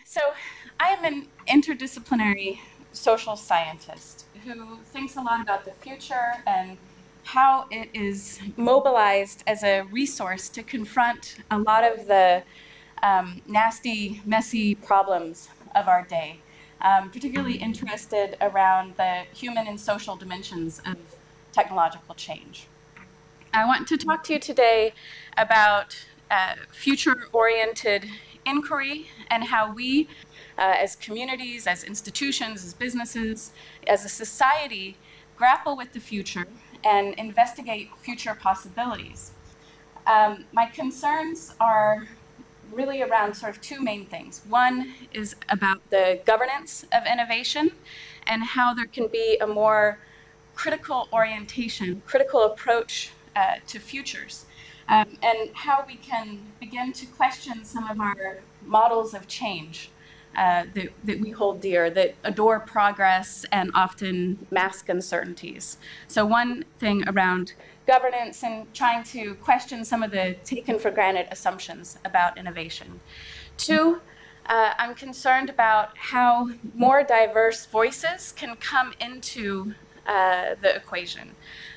So I am an interdisciplinary social scientist who thinks a lot about the future and how it is mobilized as a resource to confront a lot of the nasty, messy problems of our day. Particularly interested around the human and social dimensions of technological change. I want to talk to you today about future-oriented inquiry and how we, as communities, as institutions, as businesses, as a society, grapple with the future and investigate future possibilities. My concerns are really around sort of two main things. One is about the governance of innovation and how there can be a more critical orientation, critical approach to futures, and how we can begin to question some of our models of change that we hold dear, that adore progress and often mask uncertainties. So one thing around governance and trying to question some of the taken for granted assumptions about innovation. Two, I'm concerned about how more diverse voices can come into the equation.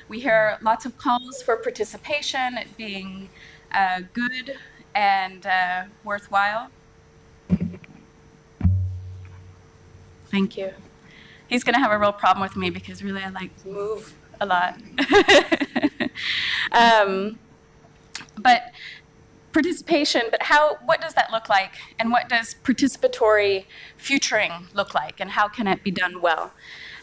We hear lots of calls for participation, it being good and worthwhile. Thank you. He's going to have a real problem with me because really I like to move a lot. But participation, but what does that look like? And what does participatory futuring look like? And how can it be done well?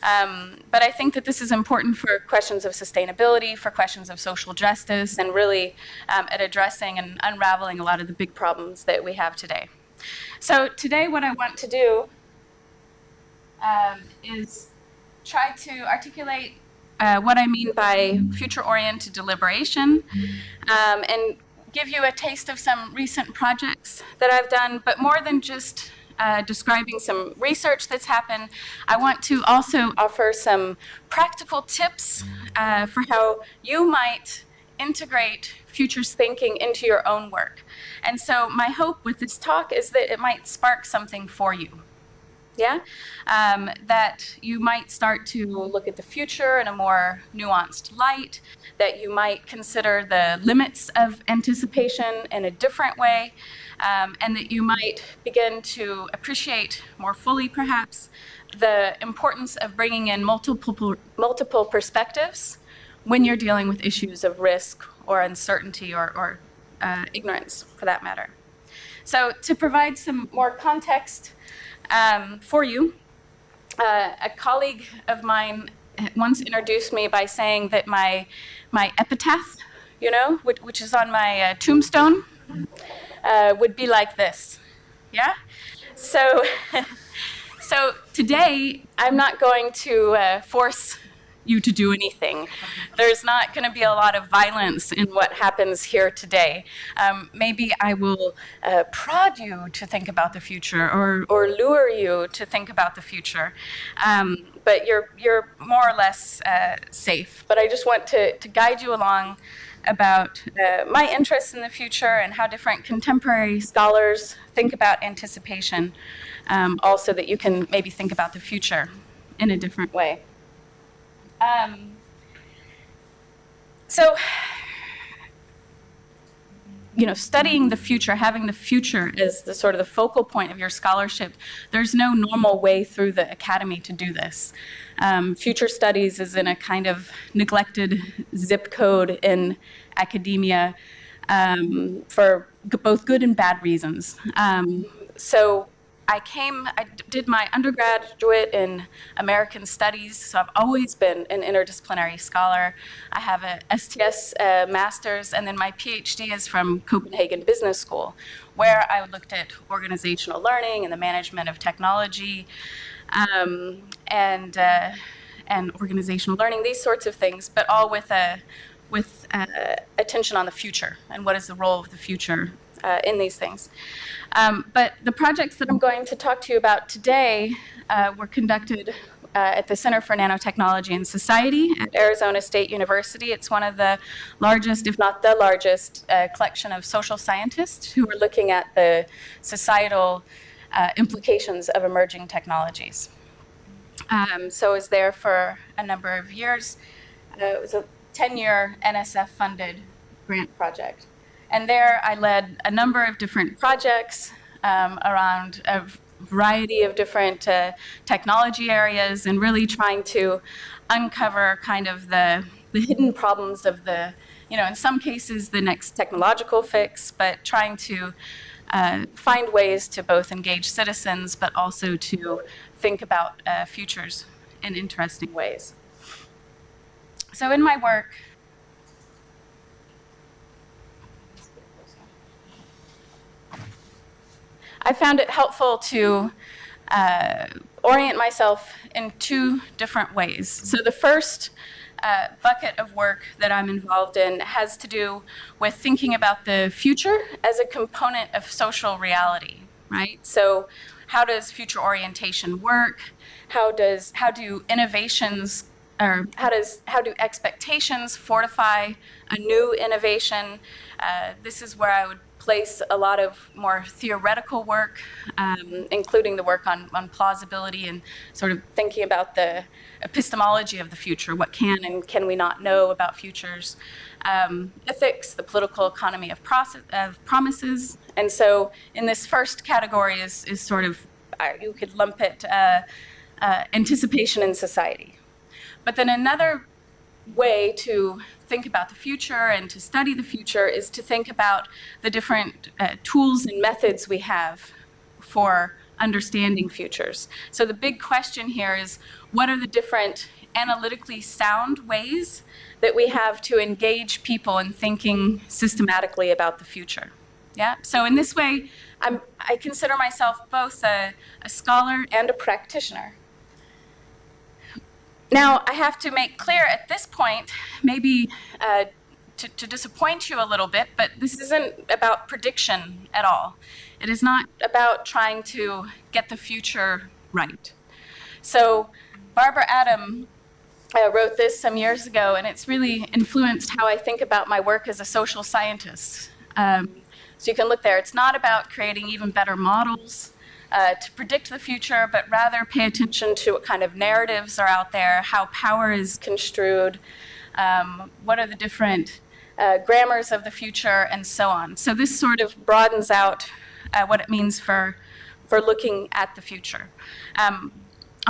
But I think that this is important for questions of sustainability, for questions of social justice, and really at addressing and unraveling a lot of the big problems that we have today. So today what I want to do is try to articulate what I mean by future-oriented deliberation, and give you a taste of some recent projects that I've done, but more than just describing some research that's happened, I want to also offer some practical tips for how you might integrate futures thinking into your own work. And so my hope with this talk is that it might spark something for you. Yeah, that you might start to look at the future in a more nuanced light, that you might consider the limits of anticipation in a different way, and that you might begin to appreciate more fully, perhaps, the importance of bringing in multiple perspectives when you're dealing with issues of risk or uncertainty or ignorance, for that matter. So to provide some more context, for you, a colleague of mine once introduced me by saying that my epitaph, you know, which is on my tombstone, would be like this. Yeah? So, so today, I'm not going to force you to do anything. There's not going to be a lot of violence in what happens here today. Maybe I will prod you to think about the future or lure you to think about the future. But you're more or less safe. But I just want to guide you along about my interests in the future and how different contemporary scholars think about anticipation, also that you can maybe think about the future in a different way. So, you know, studying the future, having the future as the sort of the focal point of your scholarship, there's no normal way through the academy to do this. Future studies is in a kind of neglected zip code in academia for both good and bad reasons. So I did my undergraduate in American Studies, so I've always been an interdisciplinary scholar. I have a STS master's, and then my PhD is from Copenhagen Business School, where I looked at organizational learning and the management of technology, and organizational learning, these sorts of things, but all with attention on the future and what is the role of the future in these things. But the projects that I'm going to talk to you about today were conducted at the Center for Nanotechnology and Society at Arizona State University. It's one of the largest, if not the largest, collection of social scientists who are looking at the societal implications of emerging technologies. So I was there for a number of years. It was a 10-year NSF-funded grant project. And there I led a number of different projects around a variety of different technology areas, and really trying to uncover kind of the hidden problems of the, in some cases, the next technological fix, but trying to find ways to both engage citizens, but also to think about futures in interesting ways. So in my work, I found it helpful to orient myself in two different ways. So the first bucket of work that I'm involved in has to do with thinking about the future as a component of social reality, right? So how does future orientation work? How do innovations, or how do expectations fortify a new innovation? This is where I would place a lot of more theoretical work, including the work on plausibility and sort of thinking about the epistemology of the future, what can and can we not know about futures, ethics, the political economy of promises. And so in this first category is sort of, you could lump it anticipation in society. But then another way to think about the future and to study the future is to think about the different tools and methods we have for understanding futures. So the big question here is, what are the different analytically sound ways that we have to engage people in thinking systematically about the future? Yeah. So in this way, I consider myself both a scholar and a practitioner. Now, I have to make clear at this point, maybe to disappoint you a little bit, but this isn't about prediction at all. It is not about trying to get the future right. So Barbara Adam wrote this some years ago, and it's really influenced how I think about my work as a social scientist. So you can look there. It's not about creating even better models to predict the future, but rather pay attention to what kind of narratives are out there, how power is construed, what are the different grammars of the future, and so on. So this sort of broadens out what it means for looking at the future. On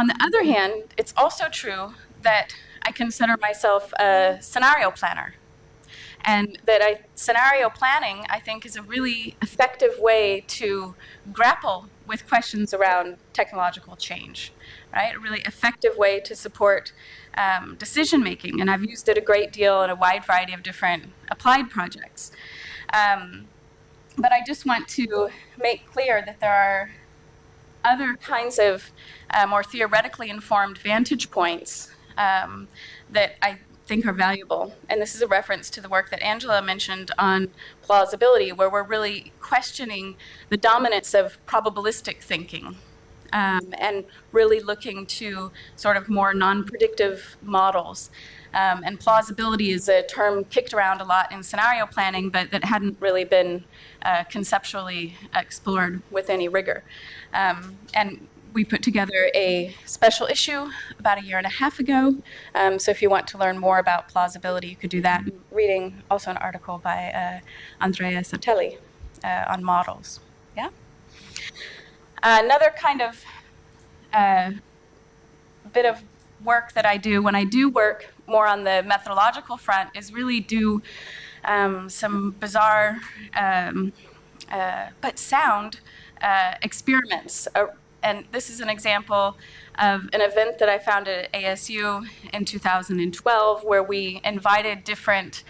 the other hand, it's also true that I consider myself a scenario planner. And that scenario planning, I think, is a really effective way to grapple with questions around technological change, right? A really effective way to support decision making. And I've used it a great deal in a wide variety of different applied projects. But I just want to make clear that there are other kinds of more theoretically informed vantage points that I think are valuable. And this is a reference to the work that Angela mentioned on plausibility, where we're really questioning the dominance of probabilistic thinking and really looking to sort of more non-predictive models. And plausibility is a term kicked around a lot in scenario planning, but that hadn't really been conceptually explored with any rigor. And we put together a special issue about 1.5 years ago. So if you want to learn more about plausibility, you could do that. Reading also an article by Andrea Sartelli on models. Yeah. Another kind of bit of work that I do when I do work more on the methodological front is really do some bizarre but sound experiments. And this is an example of an event that I found at ASU in 2012, where we invited different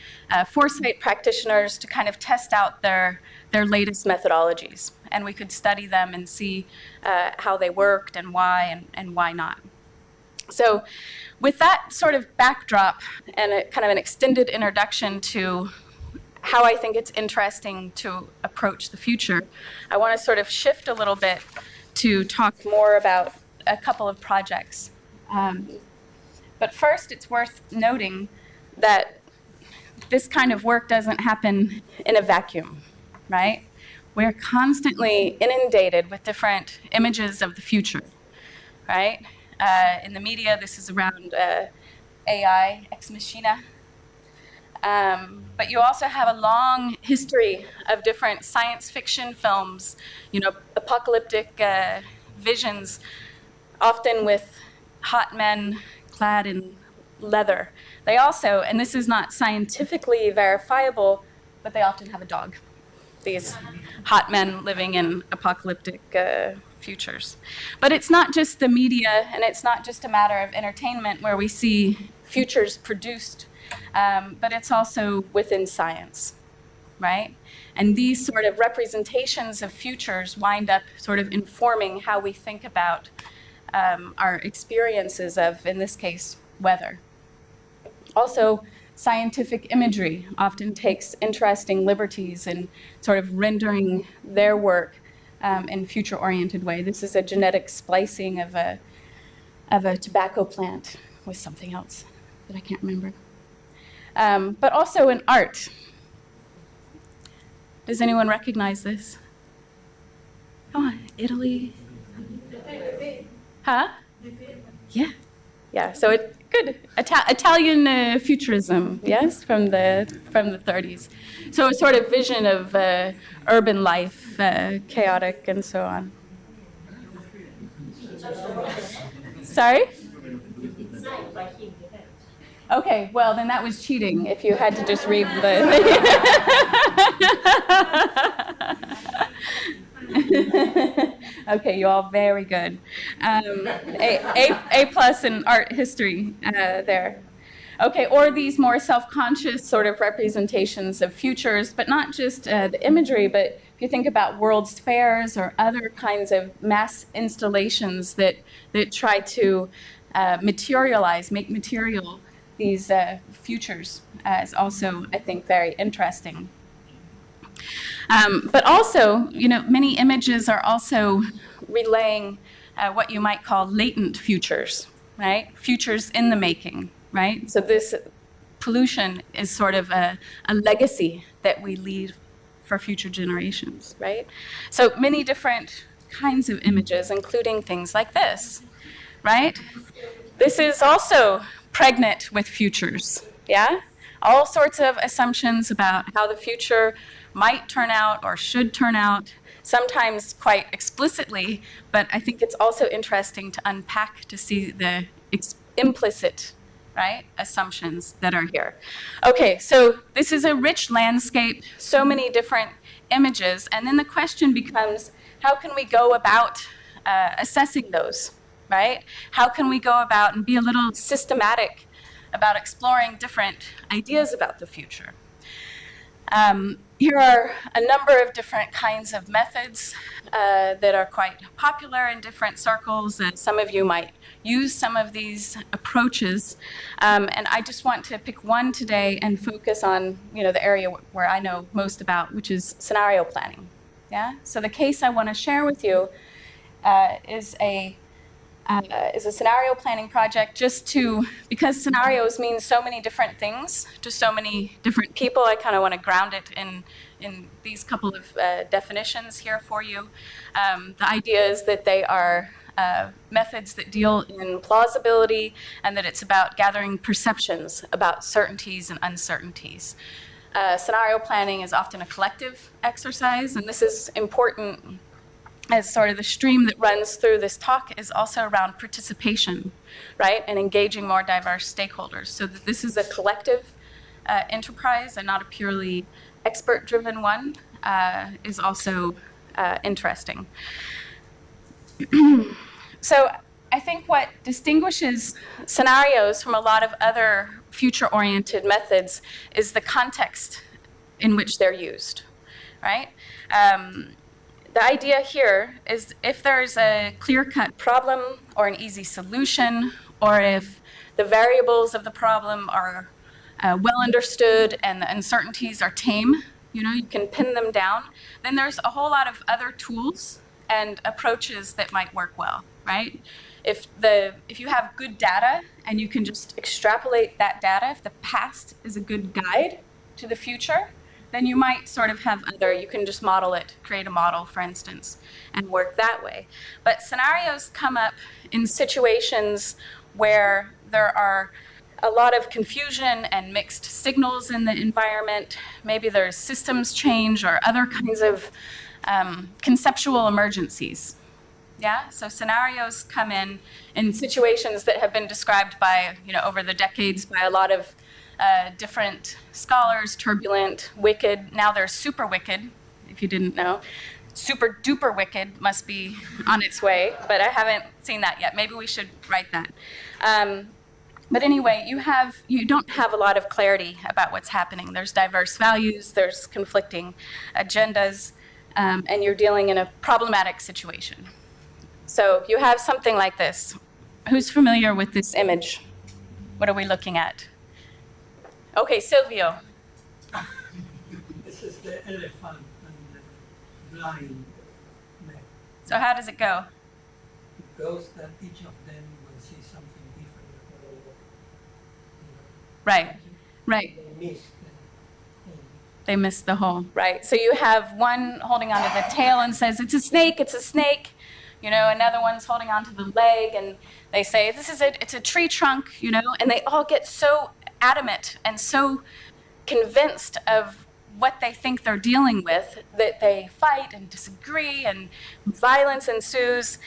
Foresight practitioners to kind of test out their latest methodologies. And we could study them and see how they worked and why not. So with that sort of backdrop and a kind of an extended introduction to how I think it's interesting to approach the future, I want to sort of shift a little bit to talk more about a couple of projects. But first, it's worth noting that this kind of work doesn't happen in a vacuum, right? we're constantly inundated with different images of the future, right? In the media, this is around AI, ex machina. But you also have a long history of different science fiction films, apocalyptic visions, often with hot men clad in leather. They also, and this is not scientifically verifiable, but they often have a dog. These hot men living in apocalyptic futures. But it's not just the media, and it's not just a matter of entertainment where we see futures produced, but it's also within science, right? And these sort of representations of futures wind up sort of informing how we think about our experiences of, in this case, weather. Also, scientific imagery often takes interesting liberties in sort of rendering their work in future-oriented way. This is a genetic splicing of a tobacco plant with something else that I can't remember. But also in art. Does anyone recognize this? Come on, Italy. Huh? Yeah. Yeah, so good. Italian futurism, yes, from the 30s. So a sort of vision of urban life, chaotic and so on. Sorry? Okay, well, then that was cheating if you had to just read the... Okay, you all very good. A plus in art history there. Okay, or these more self-conscious sort of representations of futures, but not just the imagery, but if you think about World's Fairs or other kinds of mass installations that try to materialize, make material these futures is also, I think, very interesting. But also, many images are also relaying what you might call latent futures, right? Futures in the making, right? So this pollution is sort of a legacy that we leave for future generations, right? So many different kinds of images, including things like this, right? This is also pregnant with futures, yeah? All sorts of assumptions about how the future might turn out or should turn out, sometimes quite explicitly, but I think it's also interesting to unpack to see the implicit, right, assumptions that are here. Okay, so this is a rich landscape, so many different images, and then the question becomes, how can we go about assessing those, right? How can we go about and be a little systematic about exploring different ideas about the future? Here are a number of different kinds of methods that are quite popular in different circles. Some of you might use some of these approaches. And I just want to pick one today and focus on the area where I know most about, which is scenario planning. Yeah? So the case I want to share with you is a scenario planning project because scenarios mean so many different things to so many different people. I kind of want to ground it in these couple of definitions here for you. The idea is that they are methods that deal in plausibility and that it's about gathering perceptions about certainties and uncertainties. Scenario planning is often a collective exercise, and this is important as sort of the stream that runs through this talk is also around participation, right, and engaging more diverse stakeholders, so that this is a collective enterprise and not a purely expert-driven one is also interesting. So I think what distinguishes scenarios from a lot of other future-oriented methods is the context in which they're used, right? The idea here is if there's a clear-cut problem or an easy solution, or if the variables of the problem are well understood and the uncertainties are tame, you can pin them down, then there's a whole lot of other tools and approaches that might work well, right? If you have good data and you can just extrapolate that data, if the past is a good guide to the future, then you might sort of have other, you can just model it, create a model, for instance, and work that way. But scenarios come up in situations where there are a lot of confusion and mixed signals in the environment. Maybe there's systems change or other kinds of conceptual emergencies. Yeah, so scenarios come in situations that have been described by, over the decades by a lot of different scholars, turbulent, wicked. Now they're super wicked, if you didn't know. Super duper wicked must be on its way, but I haven't seen that yet. Maybe we should write that. But anyway, you don't have a lot of clarity about what's happening. There's diverse values, there's conflicting agendas, and you're dealing in a problematic situation. So you have something like this. Who's familiar with this image? What are we looking at? Okay, Silvio. This is the elephant and the blind man. So how does it go? It goes that each of them will see something different. Right, right. They miss They miss the whole, right. So you have one holding onto the tail and says, it's a snake, it's a snake. Another one's holding onto the leg and they say, it's a tree trunk, and they all get so adamant and so convinced of what they think they're dealing with that they fight and disagree and violence ensues,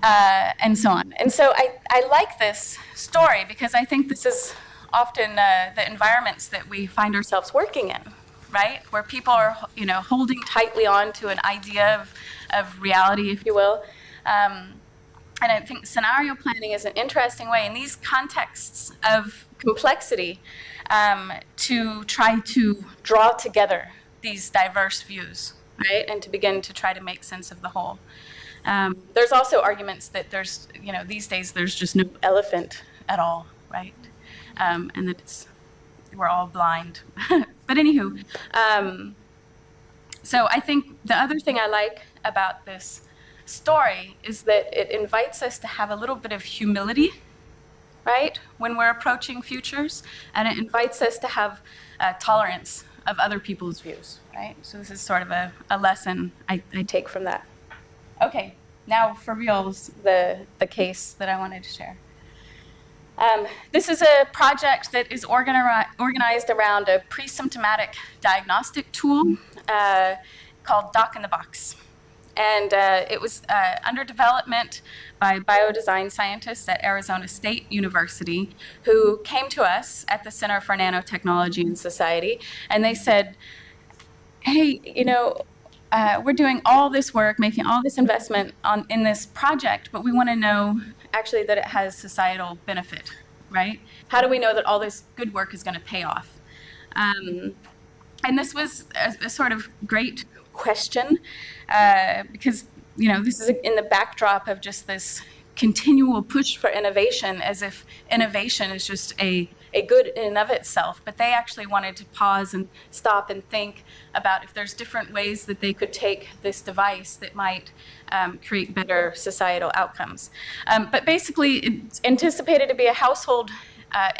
and so on. And so I like this story because I think this is often the environments that we find ourselves working in, right? Where people are, holding tightly on to an idea of reality, if you will. And I think scenario planning is an interesting way in these contexts of complexity to try to draw together these diverse views, right? And to begin to try to make sense of the whole. There's also arguments that these days there's just no elephant at all, right? And that we're all blind. But anywho, so I think the other thing I like about this story is that it invites us to have a little bit of humility, right, when we're approaching futures, and it invites us to have tolerance of other people's views, right? So this is sort of a lesson I take from that. Okay, now for reals, the case that I wanted to share. This is a project that is organized around a pre-symptomatic diagnostic tool called Doc in the Box. And it was under development by biodesign scientists at Arizona State University who came to us at the Center for Nanotechnology and Society, and they said, hey, we're doing all this work, making all this investment in this project, but we want to know actually that it has societal benefit, right? How do we know that all this good work is going to pay off? And this was a sort of great question because, this is in the backdrop of just this continual push for innovation, as if innovation is just a good in and of itself. But they actually wanted to pause and stop and think about if there's different ways that they could take this device that might create better societal outcomes. But basically, it's anticipated to be a household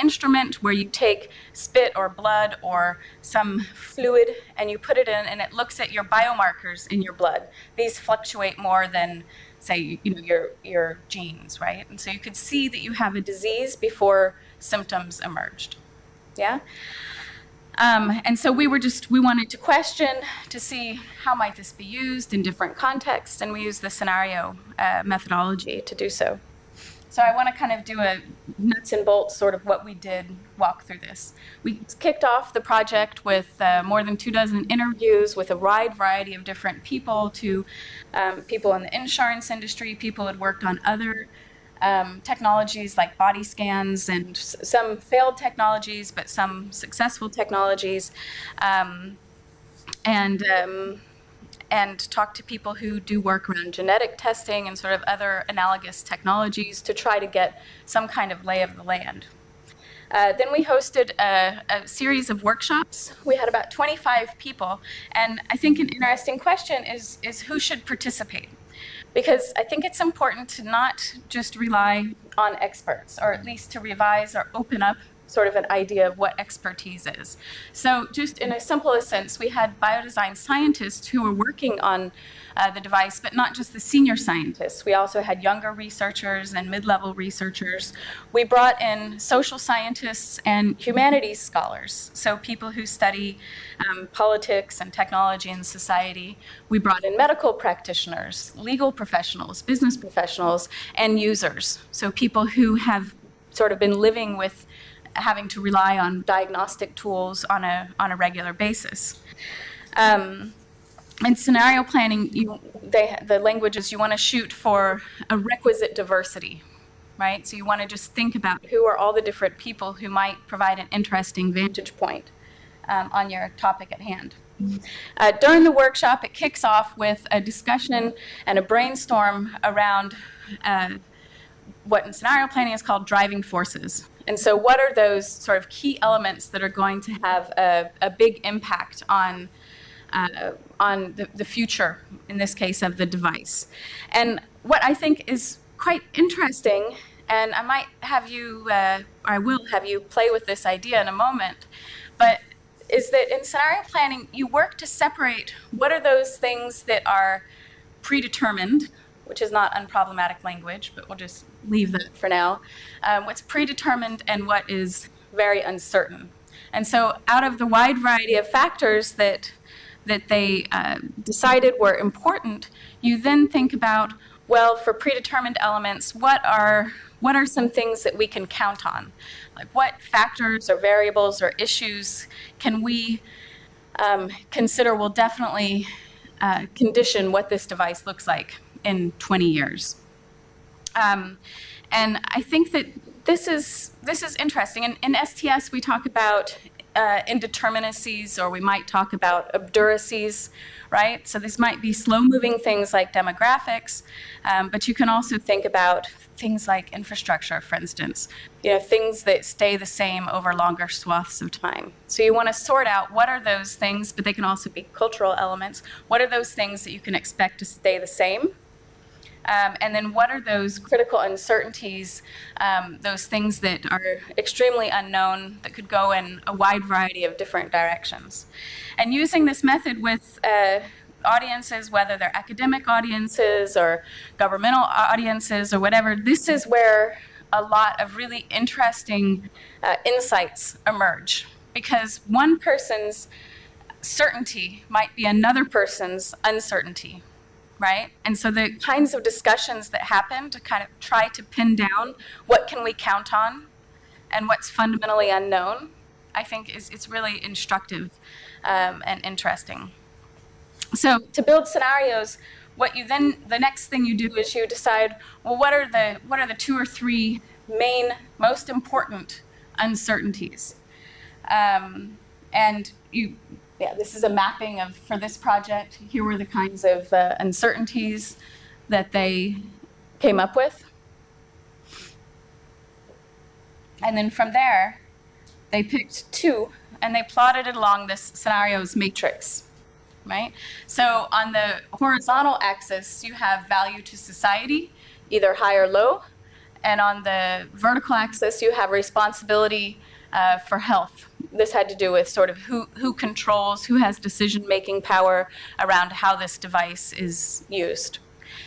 instrument where you take spit or blood or some fluid and you put it in, and it looks at your biomarkers in your blood. These fluctuate more than, say, your genes, right? And so you could see that you have a disease before symptoms emerged. Yeah. And so we wanted to question to see how might this be used in different contexts, and we used the scenario methodology to do so. So I want to kind of do a nuts and bolts sort of what we did walk through this. We kicked off the project with more than 24 interviews with a wide variety of different people, to people in the insurance industry, people who had worked on other technologies like body scans, and some failed technologies, but some successful technologies, and talk to people who do work around genetic testing and sort of other analogous technologies to try to get some kind of lay of the land. Then we hosted a series of workshops. We had about 25 people, and I think an interesting question is who should participate? Because I think it's important to not just rely on experts, or at least to revise or open up sort of an idea of what expertise is. So just in a simplest sense, we had biodesign scientists who were working on the device, but not just the senior scientists. We also had younger researchers and mid-level researchers. We brought in social scientists and humanities scholars, so people who study politics and technology and society. We brought in medical practitioners, legal professionals, business professionals, and users, so people who have sort of been living with having to rely on diagnostic tools on a regular basis. In scenario planning, the language is you want to shoot for a requisite diversity, right? So you want to just think about who are all the different people who might provide an interesting vantage point on your topic at hand. During the workshop, it kicks off with a discussion and a brainstorm around what in scenario planning is called driving forces. And so what are those sort of key elements that are going to have a big impact on the future, in this case, of the device? And what I think is quite interesting, and I might have you, I will have you play with this idea in a moment, but is that in scenario planning, you work to separate what are those things that are predetermined, which is not unproblematic language, but we'll just leave that for now. What's predetermined and what is very uncertain. And so out of the wide variety of factors that they decided were important, you then think about, well, for predetermined elements, what are some things that we can count on? Like what factors or variables or issues can we consider will definitely condition what this device looks like in 20 years. And I think that this is interesting. In STS, we talk about indeterminacies, or we might talk about obduracies, right? So this might be slow-moving things like demographics, but you can also think about things like infrastructure, for instance, things that stay the same over longer swaths of time. So you want to sort out what are those things, but they can also be cultural elements. What are those things that you can expect to stay the same? And then what are those critical uncertainties, those things that are extremely unknown that could go in a wide variety of different directions? And using this method with audiences, whether they're academic audiences or governmental audiences or whatever, this is where a lot of really interesting insights emerge, because one person's certainty might be another person's uncertainty. Right? And so the kinds of discussions that happen to kind of try to pin down what can we count on and what's fundamentally unknown, I think it's really instructive and interesting. So to build scenarios, the next thing you do is you decide, well, what are the 2 or 3 main, most important uncertainties? And this is a mapping for this project. Here were the kinds of uncertainties that they came up with. And then from there, they picked 2, and they plotted it along this scenarios matrix, right? So on the horizontal axis, you have value to society, either high or low. And on the vertical axis, you have responsibility for health. This had to do with sort of who controls, who has decision-making power around how this device is used.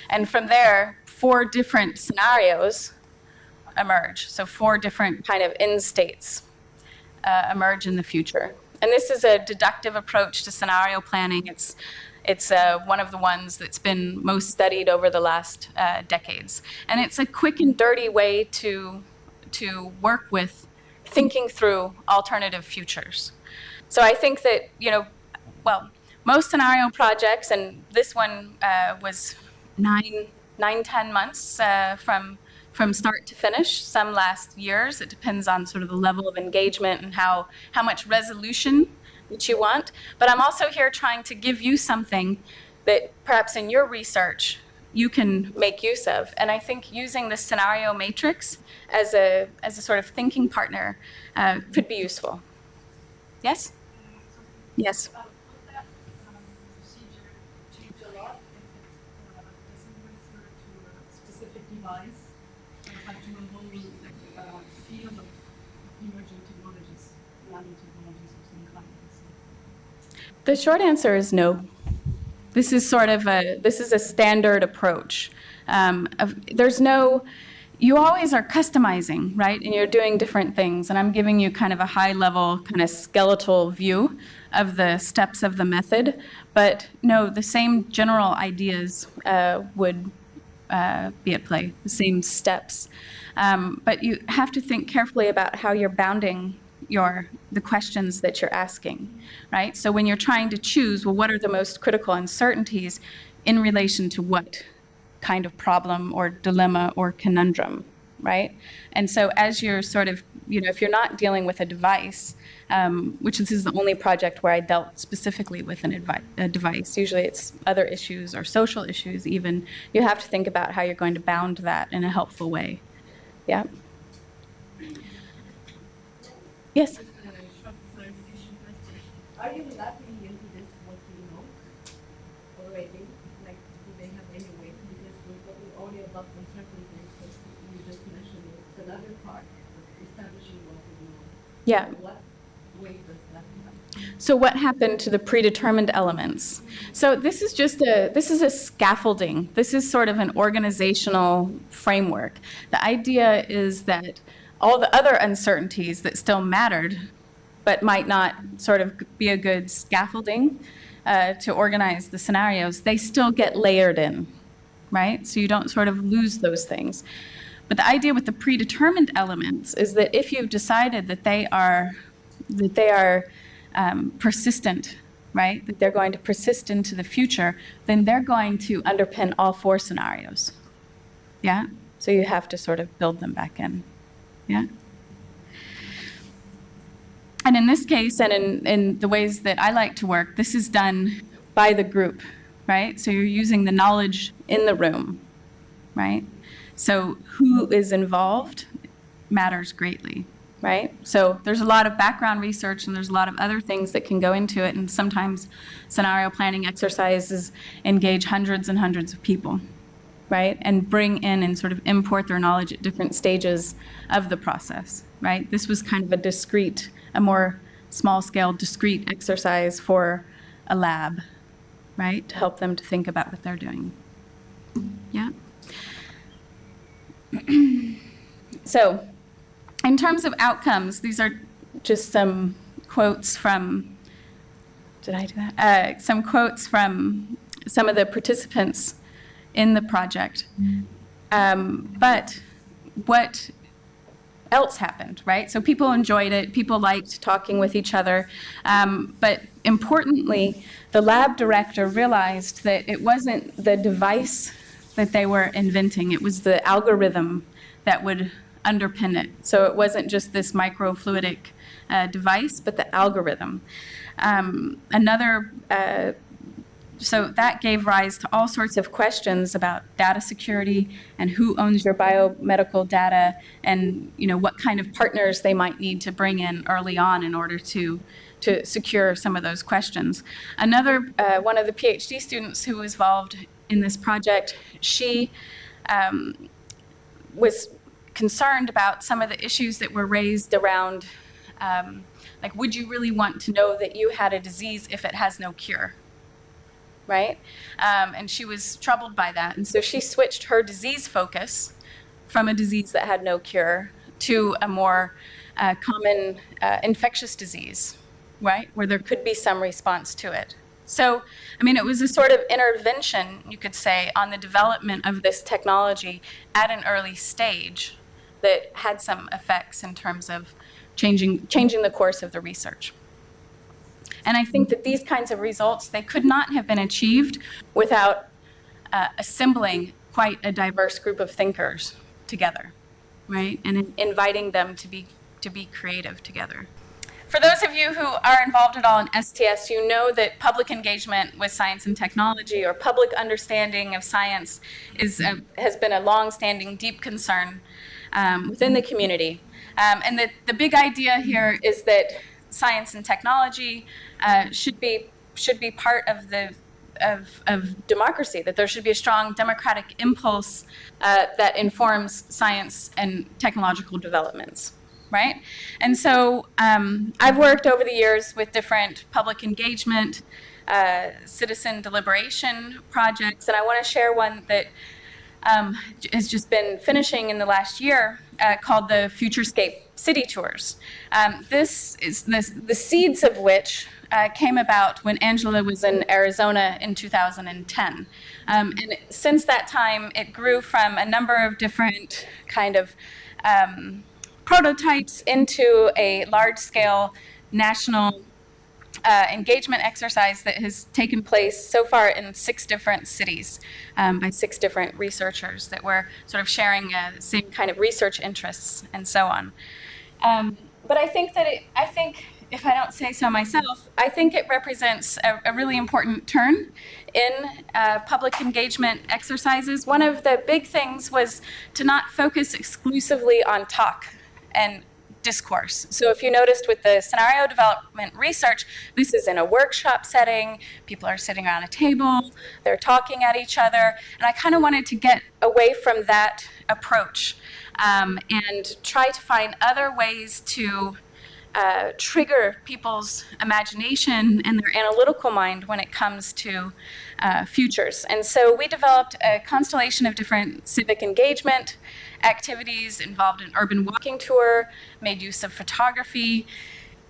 And from there, 4 different scenarios emerge. So 4 different kind of end states emerge in the future. And this is a deductive approach to scenario planning. It's one of the ones that's been most studied over the last decades. And it's a quick and dirty way to work with thinking through alternative futures. So I think that, most scenario projects, and this one was 9-10 months from start to finish. Some last years. It depends on sort of the level of engagement and how much resolution that you want. But I'm also here trying to give you something that perhaps in your research you can make use of. And I think using the scenario matrix as a sort of thinking partner could be useful. Yes? Yes. Will that procedure change a lot if it doesn't refer to a specific device, like to a whole field of emerging other technologies of some kind. So. The short answer is no. This is a standard approach. There's no, you always are customizing, right? And you're doing different things. And I'm giving you kind of a high level, kind of skeletal view of the steps of the method. But no, the same general ideas would be at play, the same steps. But you have to think carefully about how you're bounding the questions that you're asking, right? So when you're trying to choose, well, what are the most critical uncertainties in relation to what kind of problem or dilemma or conundrum, right? And so as you're sort of, if you're not dealing with a device, which this is the only project where I dealt specifically with a device, usually it's other issues or social issues even, you have to think about how you're going to bound that in a helpful way. Yeah? Yes? Just a short clarification question. Are you lapping into this what you know already? Like, do they have any way? Because we're talking only about uncertainties, but you just mentioned it. It's another part of establishing what we know. Yeah. What way does that happen? So what happened to the predetermined elements? So this is a scaffolding. This is sort of an organizational framework. The idea is that all the other uncertainties that still mattered, but might not sort of be a good scaffolding to organize the scenarios, they still get layered in, right? So you don't sort of lose those things. But the idea with the predetermined elements is that if you've decided that they are persistent, right? That they're going to persist into the future, then they're going to underpin all four scenarios. Yeah? So you have to sort of build them back in. Yeah? And in this case, and in the ways that I like to work, this is done by the group, right? So you're using the knowledge in the room, right? So who is involved matters greatly. Right? So there's a lot of background research and there's a lot of other things that can go into it, and sometimes scenario planning exercises engage hundreds and hundreds of people, right? And bring in and sort of import their knowledge at different stages of the process, right? This was kind of a more small-scale, discrete exercise for a lab, right? To help them to think about what they're doing. Yeah? So, in terms of outcomes, these are just some quotes from, did I do that? Some quotes from some of the participants in the project. But what else happened, right? So people enjoyed it, people liked talking with each other, but importantly, the lab director realized that it wasn't the device that they were inventing, it was the algorithm that would underpin it. So it wasn't just this microfluidic device, but the algorithm. So that gave rise to all sorts of questions about data security and who owns your biomedical data, and what kind of partners they might need to bring in early on in order to secure some of those questions. Another one of the PhD students who was involved in this project, she was concerned about some of the issues that were raised around, like, would you really want to know that you had a disease if it has no cure, right? And she was troubled by that. And so she switched her disease focus from a disease that had no cure to a more common infectious disease, right? Where there could be some response to it. So, it was a sort of intervention, you could say, on the development of this technology at an early stage that had some effects in terms of changing the course of the research. And I think that these kinds of results, they could not have been achieved without assembling quite a diverse group of thinkers together, right? And inviting them to be creative together. For those of you who are involved at all in STS, you know that public engagement with science and technology, or public understanding of science, has been a long-standing, deep concern within the community. And the big idea here is that science and technology should be part of democracy, that there should be a strong democratic impulse that informs science and technological developments. right? And so I've worked over the years with different public engagement, citizen deliberation projects, and I want to share one that has just been finishing in the last year called the Futurescape City Tours. This is the seeds of which came about when Angela was in Arizona in 2010. And since that time, it grew from a number of different kind of prototypes into a large-scale national engagement exercise that has taken place so far in 6 different cities by 6 different researchers that were sort of sharing the same kind of research interests and so on. But I think that if I don't say so myself, I think it represents a really important turn in public engagement exercises. One of the big things was to not focus exclusively on talk and discourse. So if you noticed with the scenario development research, this is in a workshop setting, people are sitting around a table, they're talking at each other, and I kind of wanted to get away from that approach and try to find other ways to trigger people's imagination and their analytical mind when it comes to futures. And so we developed a constellation of different civic engagement activities, involved an urban walking tour, made use of photography.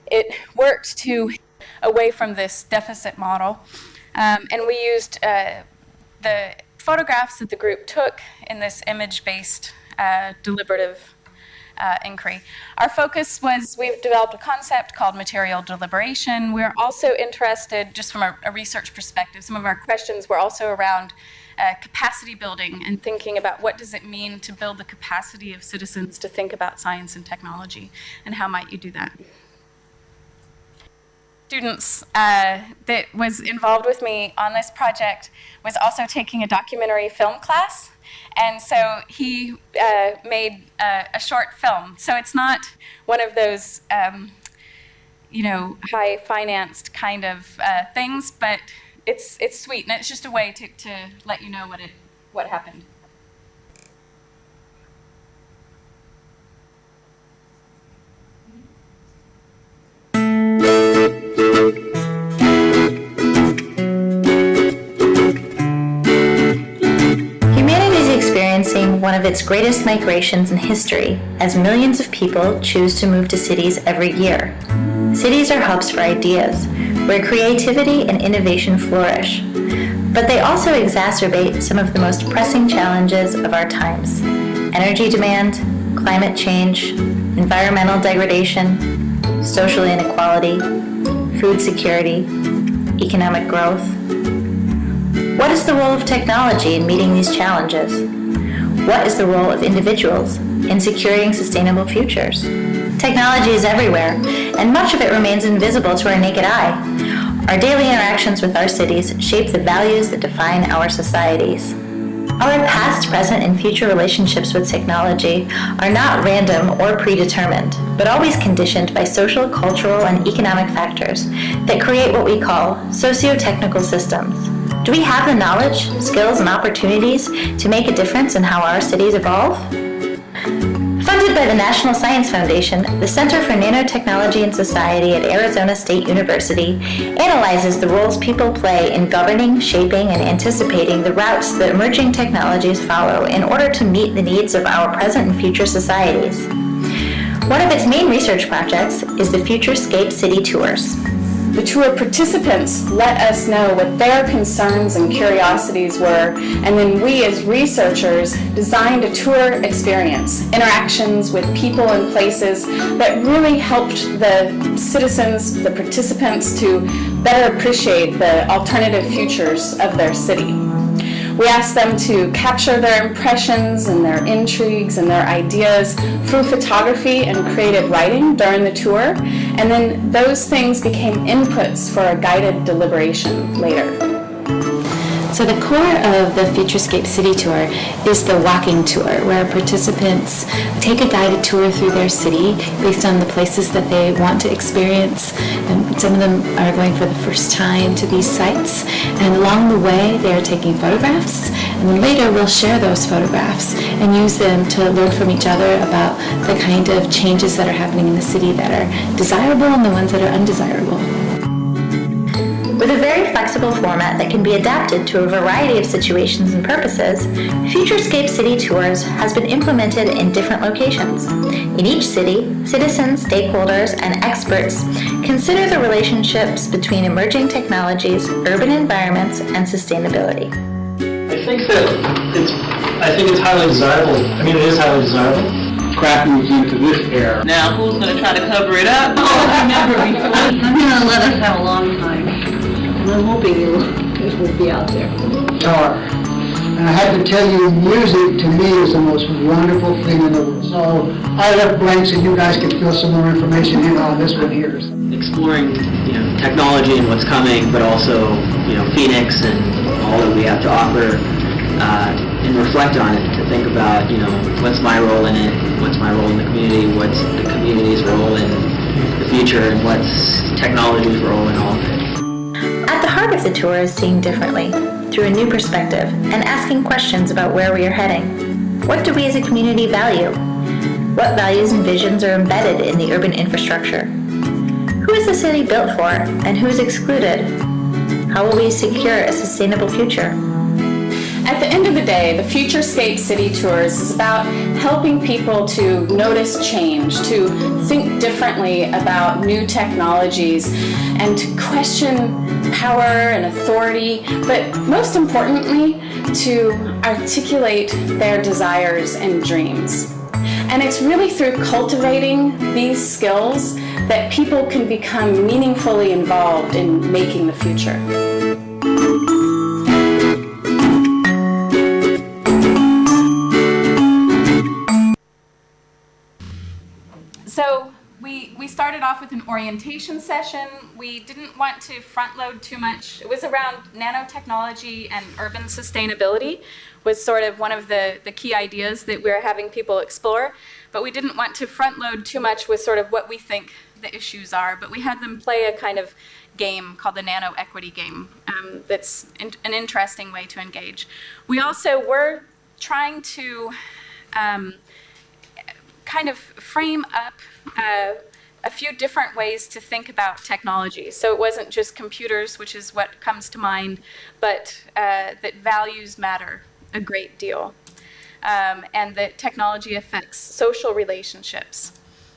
It worked to away from this deficit model. And we used the photographs that the group took in this image-based deliberative inquiry. Our focus was, we've developed a concept called material deliberation. We're also interested, just from a research perspective, some of our questions were also around capacity building and thinking about what does it mean to build the capacity of citizens to think about science and technology, and how might you do that? Students that was involved with me on this project was also taking a documentary film class, and so he made a short film. So it's not one of those high-financed kind of things, but it's sweet, and it's just a way to let you know what happened. Humanity is experiencing one of its greatest migrations in history as millions of people choose to move to cities every year. Cities are hubs for ideas, where creativity and innovation flourish. But they also exacerbate some of the most pressing challenges of our times: energy demand, climate change, environmental degradation, social inequality, food security, economic growth. What is the role of technology in meeting these challenges? What is the role of individuals in securing sustainable futures? Technology is everywhere, and much of it remains invisible to our naked eye. Our daily interactions with our cities shape the values that define our societies. Our past, present, and future relationships with technology are not random or predetermined, but always conditioned by social, cultural, and economic factors that create what we call socio-technical systems. Do we have the knowledge, skills, and opportunities to make a difference in how our cities evolve? Funded by the National Science Foundation, the Center for Nanotechnology and Society at Arizona State University analyzes the roles people play in governing, shaping, and anticipating the routes that emerging technologies follow in order to meet the needs of our present and future societies. One of its main research projects is the Futurescape City Tours. The tour participants let us know what their concerns and curiosities were, and then we as researchers designed a tour experience, interactions with people and places that really helped the citizens, the participants, to better appreciate the alternative futures of their city. We asked them to capture their impressions and their intrigues and their ideas through photography and creative writing during the tour, and then those things became inputs for a guided deliberation later. So the core of the Futurescape City Tour is the walking tour, where participants take a guided tour through their city based on the places that they want to experience. And some of them are going for the first time to these sites, and along the way they are taking photographs, and then later we'll share those photographs and use them to learn from each other about the kind of changes that are happening in the city that are desirable and the ones that are undesirable. With a very flexible format that can be adapted to a variety of situations and purposes, Futurescape City Tours has been implemented in different locations. In each city, citizens, stakeholders, and experts consider the relationships between emerging technologies, urban environments, and sustainability. I think it's highly desirable. I mean, it is highly desirable. Crap moves into this era. Now, who's going to try to cover it up? Oh, never before. I'm going to let us have a long time. And I'm hoping it will be out there. And I have to tell you, music to me is the most wonderful thing in the world. So I left blank so you guys can fill some more information in on this one here. Exploring, technology and what's coming, but also, Phoenix and all that we have to offer, and reflect on it, to think about, what's my role in it, what's my role in the community, what's the community's role in the future, and what's technology's role in all of it. At the heart of the tour is seeing differently, through a new perspective, and asking questions about where we are heading. What do we as a community value? What values and visions are embedded in the urban infrastructure? Who is the city built for, and who is excluded? How will we secure a sustainable future? At the end of the day, the Futurescape City Tours is about helping people to notice change, to think differently about new technologies, and to question power and authority, but most importantly, to articulate their desires and dreams. And it's really through cultivating these skills that people can become meaningfully involved in making the future. So we started off with an orientation session. We didn't want to front load too much. It was around nanotechnology and urban sustainability was sort of one of the key ideas that we were having people explore. But we didn't want to front load too much with sort of what we think the issues are. But we had them play a kind of game called the nano equity game. That's an interesting way to engage. We also were trying to kind of frame up a few different ways to think about technology. So it wasn't just computers, which is what comes to mind, but that values matter a great deal, and that technology affects social relationships,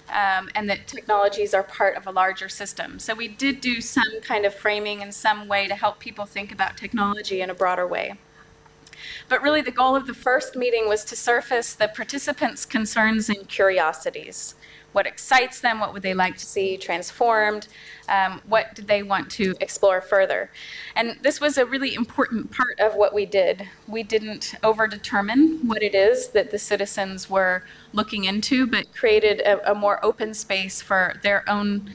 and that technologies are part of a larger system. So we did do some kind of framing in some way to help people think about technology in a broader way. But really the goal of the first meeting was to surface the participants' concerns and curiosities. What excites them, what would they like to see transformed, what did they want to explore further. And this was a really important part of what we did. We didn't overdetermine what it is that the citizens were looking into, but created a more open space for their own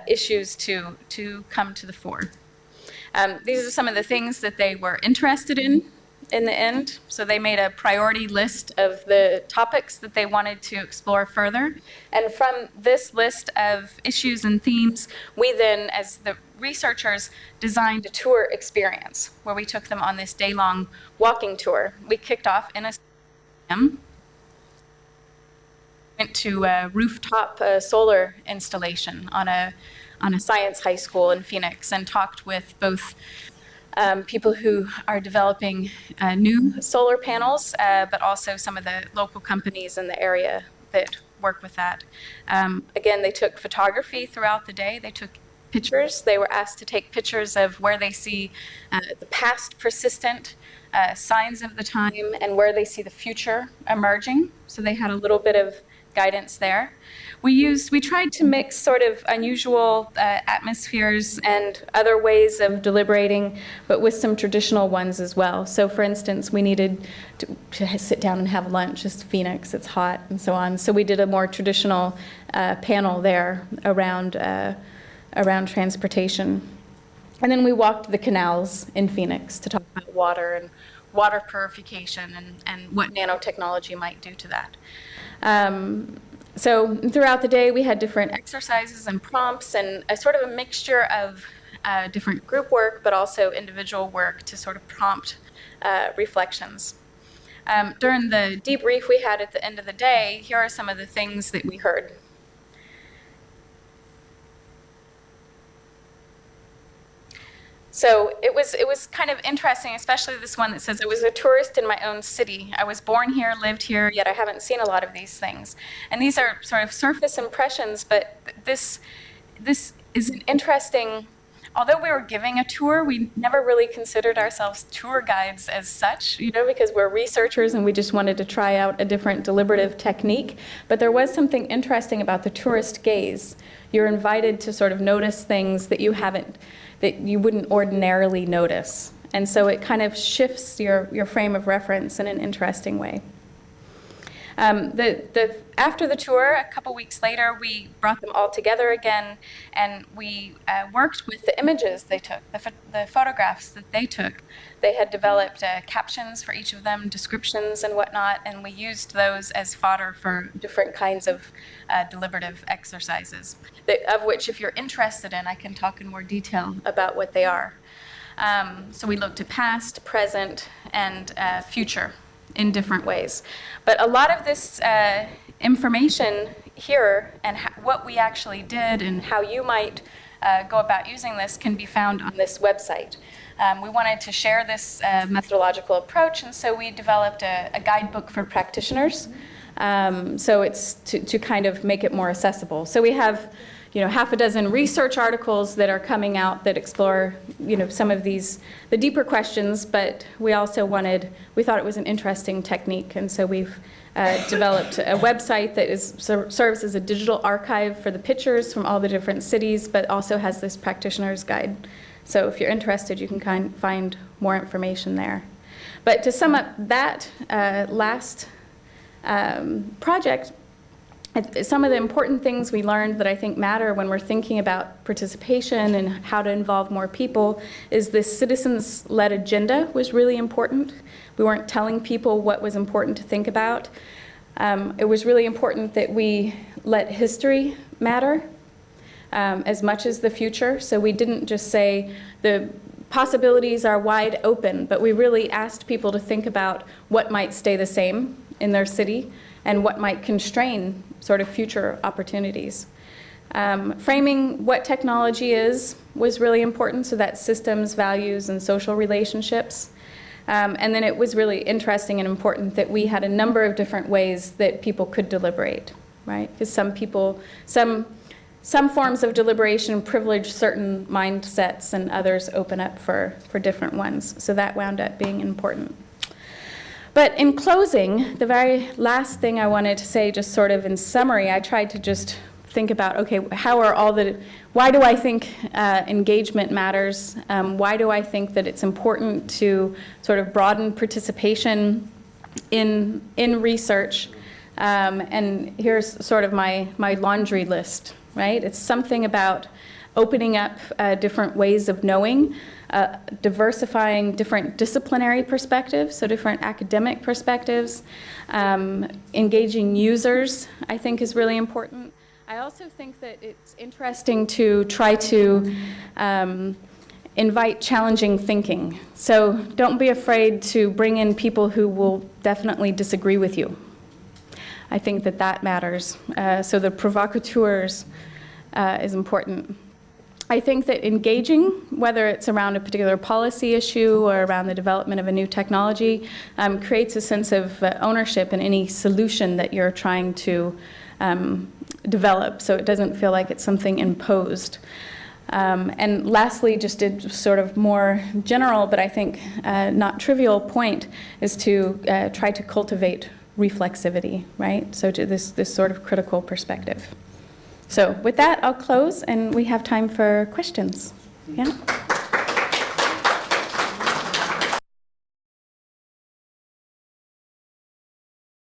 issues to come to the fore. These are some of the things that they were interested in the end. So they made a priority list of the topics that they wanted to explore further. And from this list of issues and themes, we then, as the researchers, designed a tour experience where we took them on this day-long walking tour. We kicked off in a went to a rooftop solar installation on a science high school in Phoenix and talked with both people who are developing new solar panels, but also some of the local companies in the area that work with that. Again, they took photography throughout the day. They took pictures. They were asked to take pictures of where they see the past persistent signs of the time and where they see the future emerging. So they had a little bit of guidance there. We tried to mix sort of unusual atmospheres and other ways of deliberating, but with some traditional ones as well. So for instance, we needed to sit down and have lunch. It's Phoenix, it's hot, and so on. So we did a more traditional panel there around transportation. And then we walked the canals in Phoenix to talk about water and water purification and what nanotechnology might do to that. So throughout the day, we had different exercises and prompts and a sort of a mixture of different group work, but also individual work to sort of prompt reflections. During the debrief we had at the end of the day, here are some of the things that we heard. So it was kind of interesting, especially this one that says, I was a tourist in my own city. I was born here, lived here, yet I haven't seen a lot of these things. And these are sort of surface impressions, but this is an interesting, although we were giving a tour, we never really considered ourselves tour guides as such, because we're researchers and we just wanted to try out a different deliberative technique. But there was something interesting about the tourist gaze. You're invited to sort of notice things that you wouldn't ordinarily notice. And so it kind of shifts your frame of reference in an interesting way. After the tour, a couple weeks later, we brought them all together again, and we worked with the images they took, the photographs that they took. They had developed captions for each of them, descriptions and whatnot, and we used those as fodder for different kinds of deliberative exercises, of which, if you're interested in, I can talk in more detail about what they are. So we looked at past, present, and future in different ways. But a lot of this information here and what we actually did and how you might go about using this can be found on this website. We wanted to share this methodological approach, and so we developed a guidebook for practitioners. So it's to kind of make it more accessible. So we have half a dozen research articles that are coming out that explore, some of the deeper questions, but we also we thought it was an interesting technique, and so we've developed a website that serves as a digital archive for the pictures from all the different cities, but also has this practitioner's guide. So if you're interested, you can find more information there. But to sum up that last project, some of the important things we learned that I think matter when we're thinking about participation and how to involve more people is this citizens-led agenda was really important. We weren't telling people what was important to think about. It was really important that we let history matter as much as the future. So we didn't just say the possibilities are wide open, but we really asked people to think about what might stay the same in their city and what might constrain sort of future opportunities. Framing what technology was really important, so that's systems, values, and social relationships. And then it was really interesting and important that we had a number of different ways that people could deliberate, right? Because some forms of deliberation privilege certain mindsets and others open up for different ones. So that wound up being important. But in closing, the very last thing I wanted to say, just sort of in summary, I tried to just think about, okay, why do I think engagement matters? Why do I think that it's important to sort of broaden participation in research? And here's sort of my laundry list, right? It's something about opening up different ways of knowing, diversifying different disciplinary perspectives, so different academic perspectives. Engaging users, I think, is really important. I also think that it's interesting to try to invite challenging thinking. So don't be afraid to bring in people who will definitely disagree with you. I think that matters. So the provocateurs is important. I think that engaging, whether it's around a particular policy issue or around the development of a new technology, creates a sense of ownership in any solution that you're trying to develop, so it doesn't feel like it's something imposed. And lastly, just a sort of more general, but I think not trivial point, is to try to cultivate reflexivity, right? So to this sort of critical perspective. So with that, I'll close, and we have time for questions. Yeah?